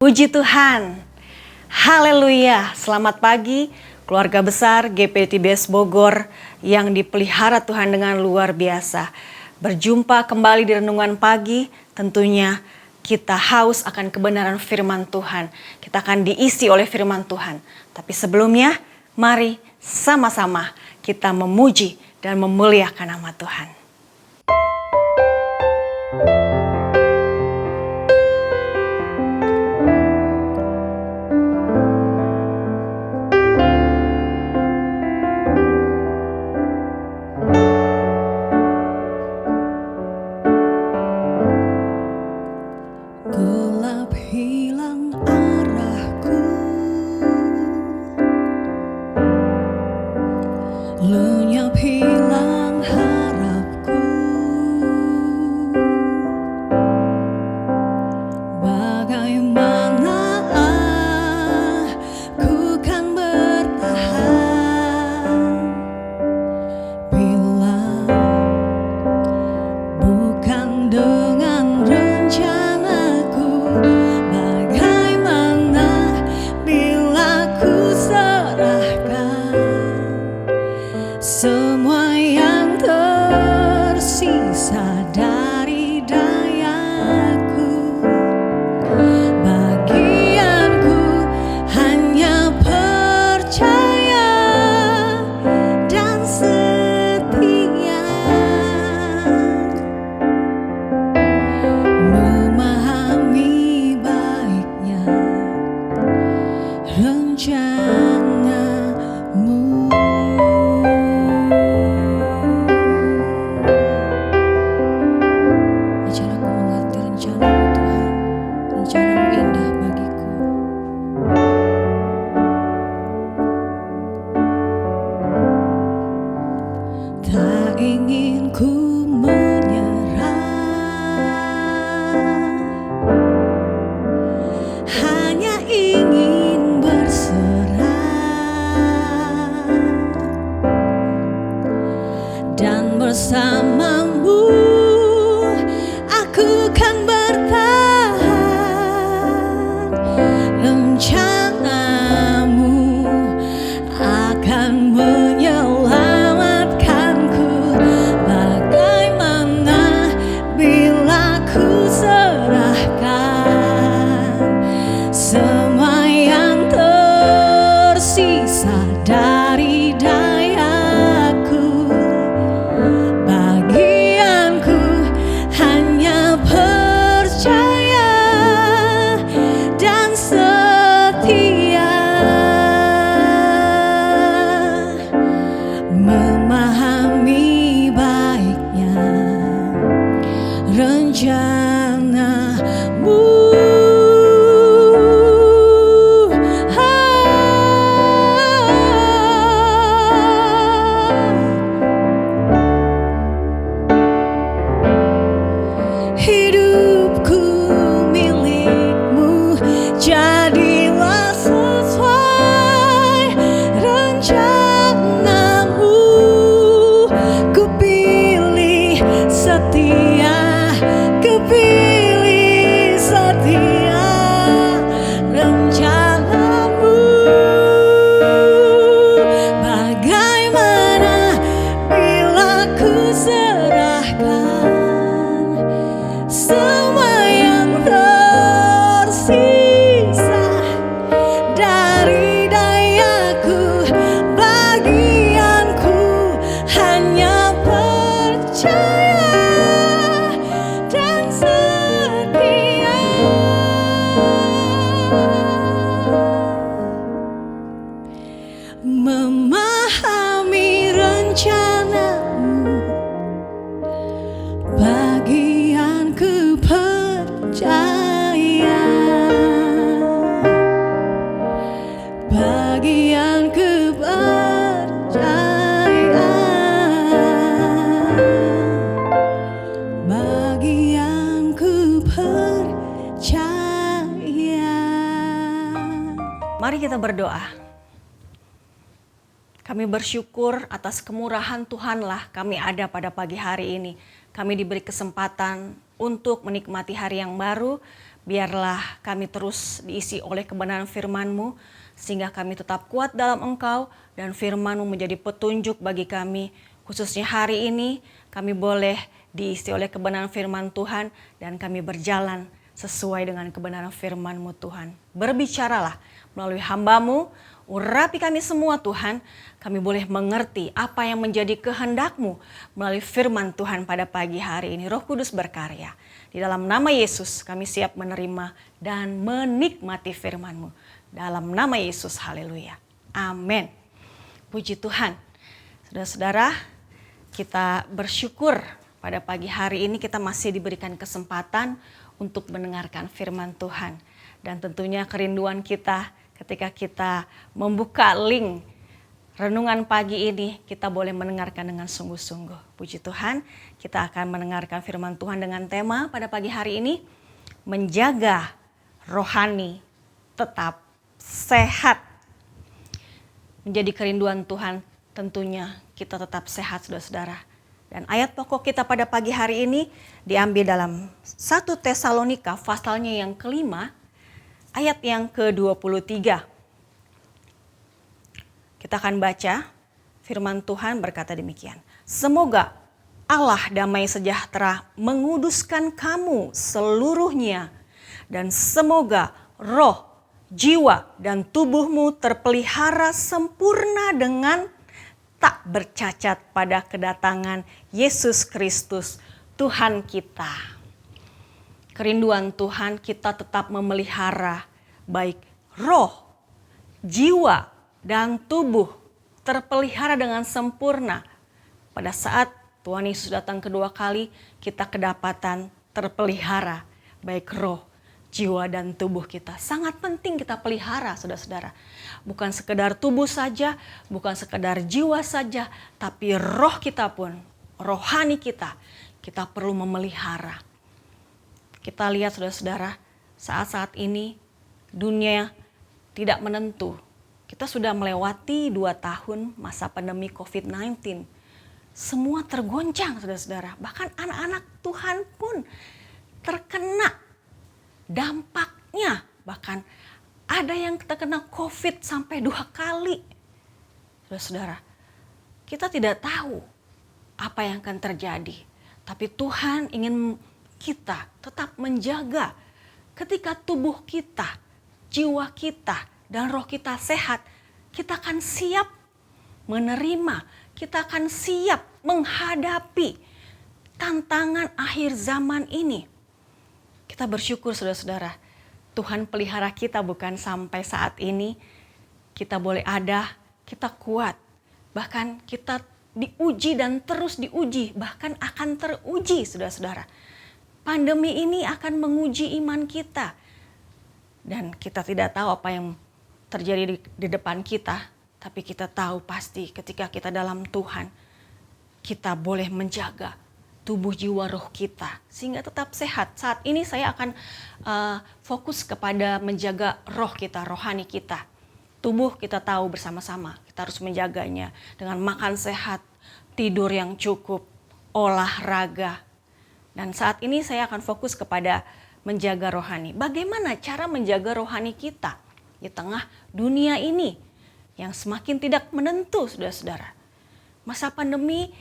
Puji Tuhan, haleluya, selamat pagi keluarga besar GPTBS Bogor yang dipelihara Tuhan dengan luar biasa. Berjumpa kembali di renungan pagi, tentunya kita haus akan kebenaran firman Tuhan. Kita akan diisi oleh firman Tuhan. Tapi sebelumnya, mari sama-sama kita memuji dan memuliakan nama Tuhan. Gelap hilang arahku, lenyap hilang harapku. Bagaimana aku kan bertahan bila bukan dengan rencanaku? Bagaimana bila ku serahkan semua yang tersisa dari dayaku? Bagianku hanya percaya dan setia, memahami baiknya rencanamu. Ajari aku mengerti rencanamu Tuhan, rencanamu indah bagiku. Tak ingin ku menyerah, hanya ingin berserah dan bersamamu aku kan bertahan. Rencanamu akan menyelamatkanku. Bagaimana bila ku serahkan semua yang tersisa dari dayaku? Bagianku hanya percaya dan setia, memahami baiknya rencanamu. Hidupku milikmu, jadilah sesuai rencanamu. Ku pilih setia, ku pilih setia rencanamu. Bagaimana bila ku serahkan semua yang tersisa dari dayaku? Bagianku hanya percaya dan setia, memahami rencanamu. Bagianku percaya, bagianku percaya, bagianku percaya. Mari kita berdoa. Kami bersyukur atas kemurahan Tuhanlah kami ada pada pagi hari ini. Kami diberi kesempatan untuk menikmati hari yang baru, Biarlah kami terus diisi oleh kebenaran firman-Mu, sehingga kami tetap kuat dalam Engkau dan firman-Mu menjadi petunjuk bagi kami. Khususnya hari ini kami boleh diisi oleh kebenaran firman Tuhan dan kami berjalan sesuai dengan kebenaran firman-Mu Tuhan. Berbicaralah melalui hamba-Mu, urapi kami semua Tuhan, kami boleh mengerti apa yang menjadi kehendak-Mu melalui firman Tuhan pada pagi hari ini. Roh Kudus berkarya. Di dalam nama Yesus kami siap menerima dan menikmati firman-Mu. Dalam nama Yesus, haleluya. Amin. Puji Tuhan. Saudara-saudara, kita bersyukur pada pagi hari ini kita masih diberikan kesempatan untuk mendengarkan firman Tuhan. Dan tentunya kerinduan kita ketika kita membuka link renungan pagi ini, kita boleh mendengarkan dengan sungguh-sungguh. Puji Tuhan, kita akan mendengarkan firman Tuhan dengan tema pada pagi hari ini, menjaga rohani tetap sehat. Menjadi kerinduan Tuhan, tentunya kita tetap sehat, saudara-saudara. Dan ayat pokok kita pada pagi hari ini diambil dalam 1 Tesalonika pasalnya yang kelima, ayat yang ke-23. Kita akan baca firman Tuhan berkata demikian. Semoga Allah damai sejahtera menguduskan kamu seluruhnya. Dan semoga roh, jiwa, dan tubuhmu terpelihara sempurna dengan tak bercacat pada kedatangan Yesus Kristus Tuhan kita. Kerinduan Tuhan kita tetap memelihara baik roh, jiwa, dan tubuh terpelihara dengan sempurna. Pada saat Tuhan Yesus datang kedua kali, kita kedapatan terpelihara baik roh, jiwa, dan tubuh kita. Sangat penting kita pelihara, saudara-saudara. Bukan sekedar tubuh saja, bukan sekedar jiwa saja, tapi roh kita pun, rohani kita perlu memelihara. Kita lihat saudara-saudara, saat-saat ini dunia tidak menentu. Kita sudah melewati 2 tahun masa pandemi COVID-19. Semua tergoncang, saudara-saudara. Bahkan anak-anak Tuhan pun terkena dampaknya. Bahkan ada yang terkena COVID sampai 2 kali. Saudara-saudara, kita tidak tahu apa yang akan terjadi. Tapi Tuhan ingin kita tetap menjaga ketika tubuh kita, jiwa kita, dan roh kita sehat, kita akan siap menerima, kita akan siap menghadapi tantangan akhir zaman ini. Kita bersyukur saudara-saudara, Tuhan pelihara kita bukan sampai saat ini kita boleh ada, kita kuat. Bahkan kita diuji dan terus diuji, bahkan akan teruji saudara-saudara. Pandemi ini akan menguji iman kita. Dan kita tidak tahu apa yang terjadi di depan kita, tapi kita tahu pasti ketika kita dalam Tuhan, kita boleh menjaga tubuh jiwa roh kita sehingga tetap sehat. Saat ini saya akan fokus kepada menjaga roh kita, rohani kita. Tubuh kita tahu bersama-sama, kita harus menjaganya dengan makan sehat, tidur yang cukup, olahraga. Dan saat ini saya akan fokus kepada menjaga rohani. Bagaimana cara menjaga rohani kita di tengah dunia ini yang semakin tidak menentu, saudara-saudara. Masa pandemi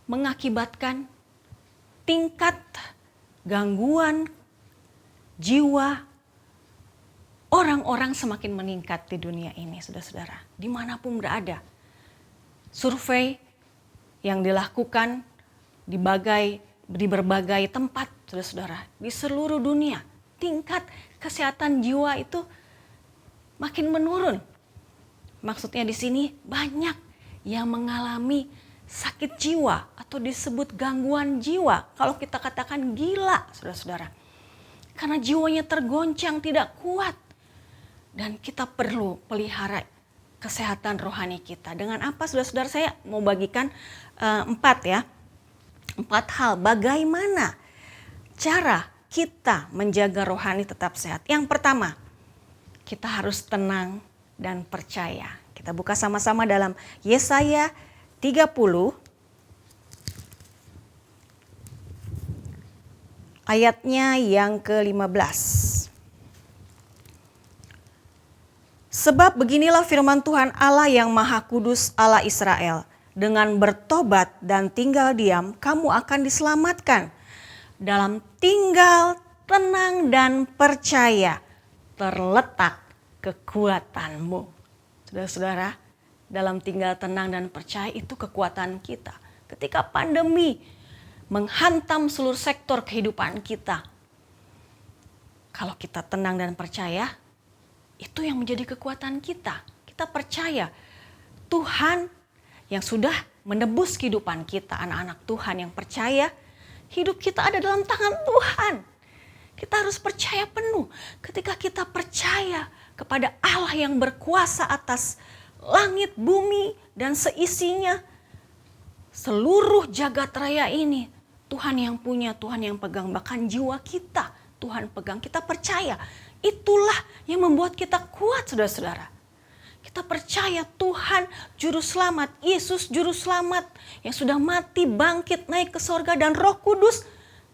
mengakibatkan tingkat gangguan jiwa orang-orang semakin meningkat di dunia ini, saudara-saudara. Dimanapun berada. Survei yang dilakukan di berbagai tempat, saudara-saudara, di seluruh dunia, tingkat kesehatan jiwa itu makin menurun. Maksudnya di sini banyak yang mengalami sakit jiwa atau disebut gangguan jiwa. Kalau kita katakan gila, saudara-saudara. Karena jiwanya tergoncang, tidak kuat. Dan kita perlu pelihara kesehatan rohani kita. Dengan apa, saudara-saudara? Saya mau bagikan 4 hal. Bagaimana cara kita menjaga rohani tetap sehat. Yang pertama, kita harus tenang dan percaya. Kita buka sama-sama dalam Yesaya 30 ayatnya yang ke-15. Sebab beginilah firman Tuhan Allah yang Maha Kudus, Allah Israel. Dengan bertobat dan tinggal diam, kamu akan diselamatkan. Dalam tinggal, tenang, dan percaya terletak kekuatanmu. Saudara-saudara, dalam tinggal, tenang, dan percaya itu kekuatan kita. Ketika pandemi menghantam seluruh sektor kehidupan kita, kalau kita tenang dan percaya, itu yang menjadi kekuatan kita. Kita percaya Tuhan yang sudah menebus kehidupan kita, anak-anak Tuhan yang percaya hidup kita ada dalam tangan Tuhan. Kita harus percaya penuh. Ketika kita percaya kepada Allah yang berkuasa atas langit, bumi, dan seisinya, seluruh jagat raya ini Tuhan yang punya, Tuhan yang pegang, bahkan jiwa kita Tuhan pegang. Kita percaya itulah yang membuat kita kuat, saudara-saudara. Kita percaya Tuhan Juru Selamat, Yesus Juru Selamat yang sudah mati, bangkit, naik ke sorga, dan Roh Kudus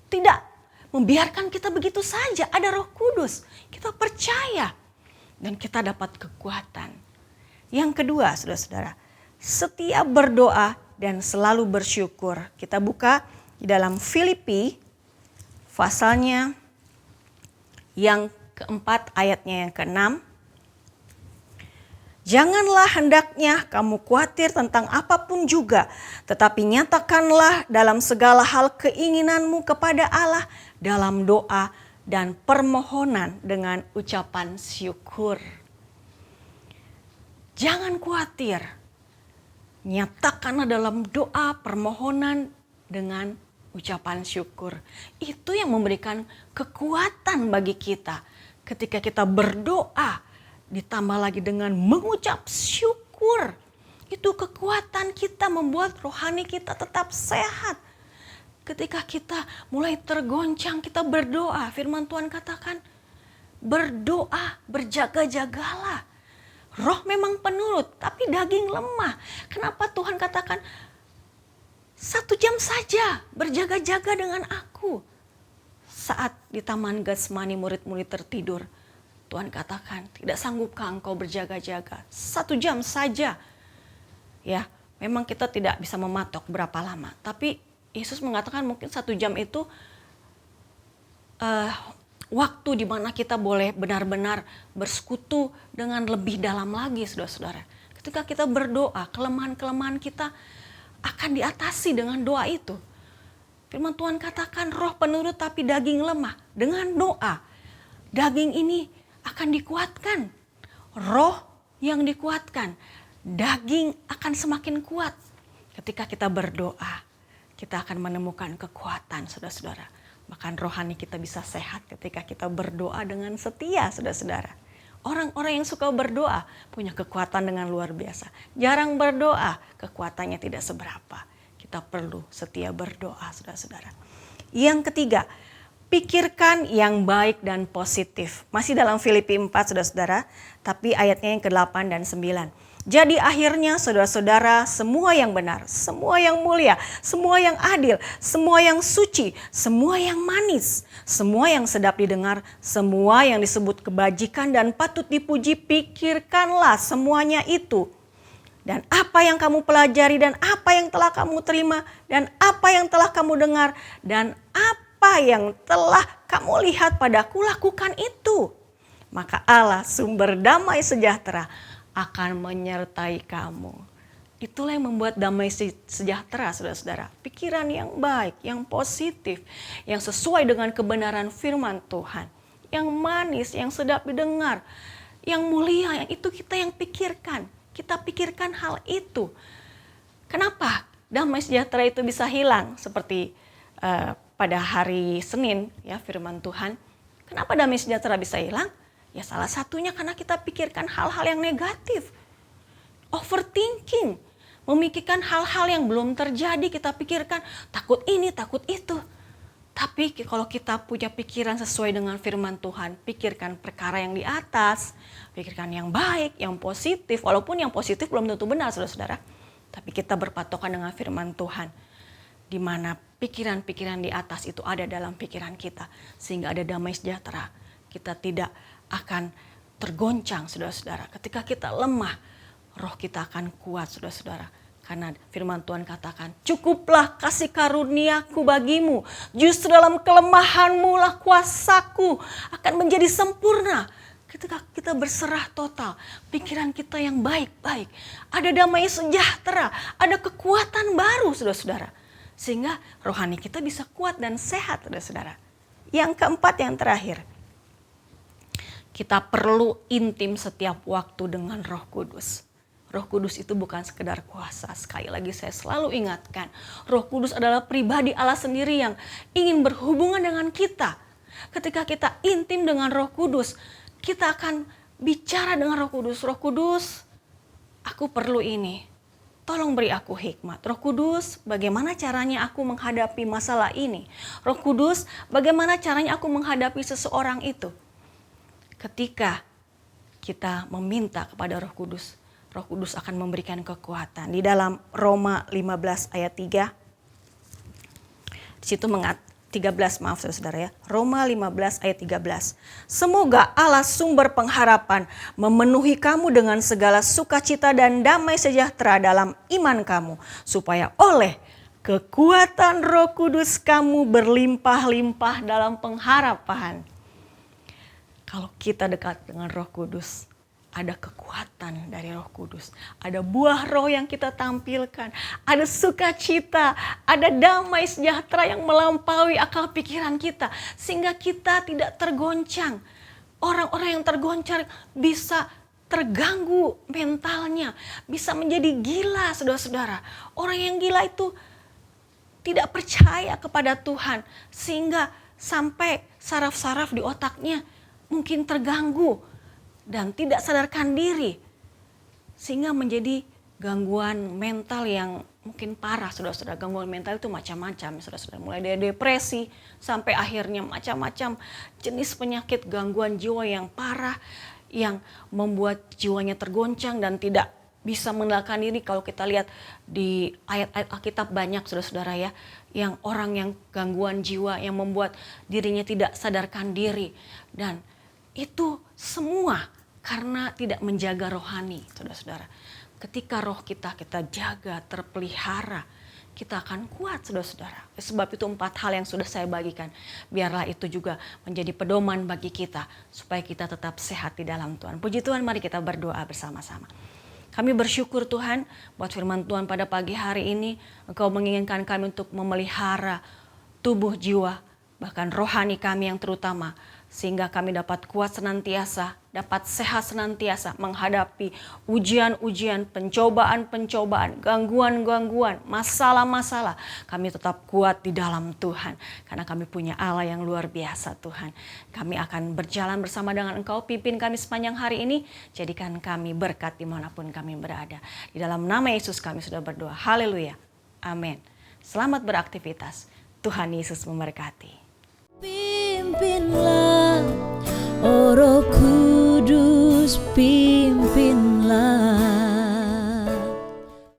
tidak membiarkan kita begitu saja. Ada Roh Kudus, kita percaya dan kita dapat kekuatan. Yang kedua, saudara-saudara, setia berdoa dan selalu bersyukur. Kita buka di dalam Filipi pasalnya yang keempat, ayatnya yang keenam. Janganlah hendaknya kamu khawatir tentang apapun juga, tetapi nyatakanlah dalam segala hal keinginanmu kepada Allah dalam doa dan permohonan dengan ucapan syukur. Jangan khawatir, nyatakanlah dalam doa, permohonan dengan ucapan syukur. Itu yang memberikan kekuatan bagi kita. Ketika kita berdoa, ditambah lagi dengan mengucap syukur. Itu kekuatan kita membuat rohani kita tetap sehat. Ketika kita mulai tergoncang, kita berdoa. Firman Tuhan katakan, berdoa, berjaga-jagalah. Roh memang penurut, tapi daging lemah. Kenapa Tuhan katakan, 1 jam saja berjaga-jaga dengan aku. Saat di Taman Getsemani murid-murid tertidur, Tuhan katakan, tidak sanggupkah engkau berjaga-jaga? 1 jam saja. Ya, memang kita tidak bisa mematok berapa lama. Tapi Yesus mengatakan mungkin 1 jam itu waktu di mana kita boleh benar-benar bersekutu dengan lebih dalam lagi, saudara-saudara. Ketika kita berdoa, kelemahan-kelemahan kita akan diatasi dengan doa itu. Firman Tuhan katakan roh penurut tapi daging lemah. Dengan doa, daging ini akan dikuatkan. Roh yang dikuatkan, daging akan semakin kuat. Ketika kita berdoa, kita akan menemukan kekuatan, saudara-saudara. Bahkan rohani kita bisa sehat ketika kita berdoa dengan setia, saudara-saudara. Orang-orang yang suka berdoa punya kekuatan dengan luar biasa. Jarang berdoa, kekuatannya tidak seberapa. Kita perlu setia berdoa, saudara-saudara. Yang ketiga, pikirkan yang baik dan positif. Masih dalam Filipi 4, saudara-saudara, tapi ayatnya yang ke-8 dan 9. Jadi akhirnya saudara-saudara, semua yang benar, semua yang mulia, semua yang adil, semua yang suci, semua yang manis, semua yang sedap didengar, semua yang disebut kebajikan dan patut dipuji, pikirkanlah semuanya itu. Dan apa yang kamu pelajari dan apa yang telah kamu terima dan apa yang telah kamu dengar dan apa yang telah kamu lihat padaku, lakukan itu. Maka Allah sumber damai sejahtera akan menyertai kamu. Itulah yang membuat damai sejahtera, saudara-saudara. Pikiran yang baik, yang positif, yang sesuai dengan kebenaran firman Tuhan. Yang manis, yang sedap didengar, yang mulia, yang itu kita yang pikirkan. Kita pikirkan hal itu. Kenapa damai sejahtera itu bisa hilang? Seperti pada hari Senin, ya firman Tuhan. Kenapa damai sejahtera bisa hilang? Ya salah satunya karena kita pikirkan hal-hal yang negatif. Overthinking. Memikirkan hal-hal yang belum terjadi, kita pikirkan takut ini, takut itu. Tapi kalau kita punya pikiran sesuai dengan firman Tuhan, pikirkan perkara yang di atas, pikirkan yang baik, yang positif. Walaupun yang positif belum tentu benar, saudara-saudara. Tapi kita berpatokan dengan firman Tuhan. Di mana pikiran-pikiran di atas itu ada dalam pikiran kita. Sehingga ada damai sejahtera. Kita tidak akan tergoncang, saudara-saudara. Ketika kita lemah, roh kita akan kuat, saudara-saudara. Karena firman Tuhan katakan, cukuplah kasih karuniaku bagimu. Justru dalam kelemahanmu lah kuasaku akan menjadi sempurna. Ketika kita berserah total, pikiran kita yang baik-baik. Ada damai sejahtera, ada kekuatan baru, saudara-saudara. Sehingga rohani kita bisa kuat dan sehat, saudara-saudara. Yang keempat, yang terakhir. Kita perlu intim setiap waktu dengan Roh Kudus. Roh Kudus itu bukan sekedar kuasa. Sekali lagi saya selalu ingatkan, Roh Kudus adalah pribadi Allah sendiri yang ingin berhubungan dengan kita. Ketika kita intim dengan Roh Kudus, kita akan bicara dengan Roh Kudus. Roh Kudus, aku perlu ini. Tolong beri aku hikmat. Roh Kudus, bagaimana caranya aku menghadapi masalah ini? Roh Kudus, bagaimana caranya aku menghadapi seseorang itu? Ketika kita meminta kepada Roh Kudus akan memberikan kekuatan. Di dalam Roma 15 ayat 3, di situ 13, maaf saudara ya. Roma 15 ayat 13. Semoga Allah sumber pengharapan memenuhi kamu dengan segala sukacita dan damai sejahtera dalam iman kamu. Supaya oleh kekuatan Roh Kudus kamu berlimpah-limpah dalam pengharapan. Kalau kita dekat dengan Roh Kudus, ada kekuatan dari Roh Kudus. Ada buah roh yang kita tampilkan. Ada sukacita, ada damai sejahtera yang melampaui akal pikiran kita. Sehingga kita tidak tergoncang. Orang-orang yang tergoncang bisa terganggu mentalnya. Bisa menjadi gila, saudara-saudara. Orang yang gila itu tidak percaya kepada Tuhan. Sehingga sampai saraf-saraf di otaknya mungkin terganggu. Dan tidak sadarkan diri. Sehingga menjadi gangguan mental yang mungkin parah, saudara-saudara. Gangguan mental itu macam-macam, saudara-saudara. Mulai dari depresi sampai akhirnya macam-macam jenis penyakit gangguan jiwa yang parah. Yang membuat jiwanya tergoncang dan tidak bisa mengendalikan diri. Kalau kita lihat di ayat-ayat Alkitab banyak, saudara-saudara ya. Yang orang yang gangguan jiwa yang membuat dirinya tidak sadarkan diri. Dan itu semua karena tidak menjaga rohani, saudara-saudara. Ketika roh kita jaga, terpelihara, kita akan kuat, saudara-saudara. Sebab itu 4 hal yang sudah saya bagikan. Biarlah itu juga menjadi pedoman bagi kita, supaya kita tetap sehat di dalam Tuhan. Puji Tuhan, mari kita berdoa bersama-sama. Kami bersyukur Tuhan, buat firman Tuhan pada pagi hari ini. Engkau menginginkan kami untuk memelihara tubuh, jiwa, bahkan rohani kami yang terutama. Sehingga kami dapat kuat senantiasa, dapat sehat senantiasa menghadapi ujian-ujian, pencobaan-pencobaan, gangguan-gangguan, masalah-masalah. Kami tetap kuat di dalam Tuhan. Karena kami punya Allah yang luar biasa Tuhan. Kami akan berjalan bersama dengan Engkau, pimpin kami sepanjang hari ini. Jadikan kami berkat dimanapun kami berada. Di dalam nama Yesus kami sudah berdoa. Haleluya. Amin. Selamat beraktivitas. Tuhan Yesus memberkati. Pimpinlah, oh Roh Kudus, pimpinlah.